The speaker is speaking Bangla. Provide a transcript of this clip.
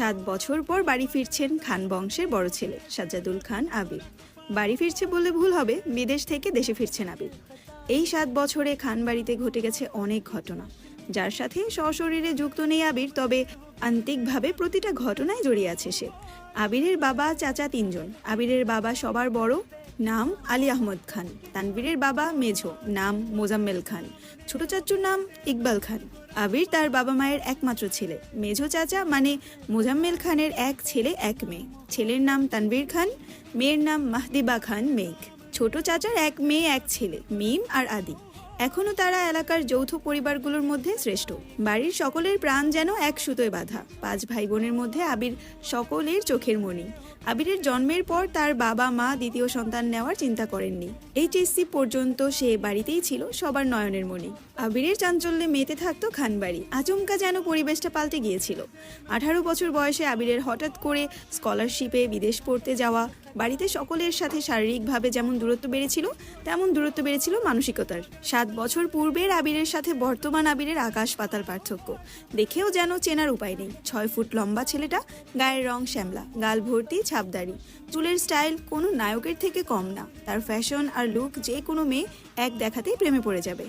7 বছর পর বাড়ি ফিরছেন খান বংশের বড় ছেলে সাজ্জাদুল খান আবির। বাড়ি ফিরছে বললে ভুল হবে, বিদেশ থেকে দেশে ফিরছেন আবির। এই 7 বছরে খান বাড়িতে ঘটে গেছে অনেক ঘটনা, যার সাথে সশরীরে যুক্ত নেই আবির, তবে আন্তিকভাবে প্রতিটা ঘটনায় জড়িয়ে আছে সে। আবিরের বাবা চাচা 3 জন। আবিরের বাবা সবার বড়, নাম আলী আহমদ খান। তানভীরের বাবা মেঝো, নাম মোজাম্মেল খান। ছোট চাচুর নাম ইকবাল খান। আবির তার বাবা মায়ের একমাত্র ছেলে। মেঝো চাচা মানে মোজাম্মেল খানের এক ছেলে এক মেয়ে। ছেলের নাম তানভীর খান, মেয়ের নাম মাহদিবা খান মেঘ। ছোট চাচার এক মেয়ে এক ছেলে, মিম আর আদি। এখনো তারা এলাকার যৌথ পরিবারগুলোর মধ্যে শ্রেষ্ঠ। বাড়ির সকলের প্রাণ যেন এক সুতোয় বাঁধা। 5 ভাই বোনের মধ্যে আবির সকলের চোখের মণি। আবিরের জন্মের পর তার বাবা মা দ্বিতীয় সন্তান নেওয়ার চিন্তা করেননি। এইচএসসি পর্যন্ত সে বাড়িতেই ছিল সবার নয়নের মণি। আবিরের চাঞ্চল্যে মেতে থাকতো খানবাড়ি। আচমকা যেন পরিবেশটা পাল্টে গিয়েছিল। 18 বছর বয়সে আবিরের হঠাৎ করে স্কলারশিপে বিদেশ পড়তে যাওয়া। বাড়িতে সকলের সাথে শারীরিকভাবে যেমন দূরত্ব বেড়েছিল, তেমন দূরত্ব বেড়েছিল মানসিকতার। 7 বছর পূর্বের আবিরের সাথে বর্তমান আবিরের আকাশ পাতাল পার্থক্য। দেখেও যেন চেনার উপায় নেই। 6 ফুট লম্বা ছেলেটা, গায়ের রং শ্যামলা, গাল ভর্তি ছাপদাড়ি, চুলের স্টাইল কোনো নায়কের থেকে কম না। তার ফ্যাশন আর লুক যে কোনো মেয়ে এক দেখাতেই প্রেমে পড়ে যাবে।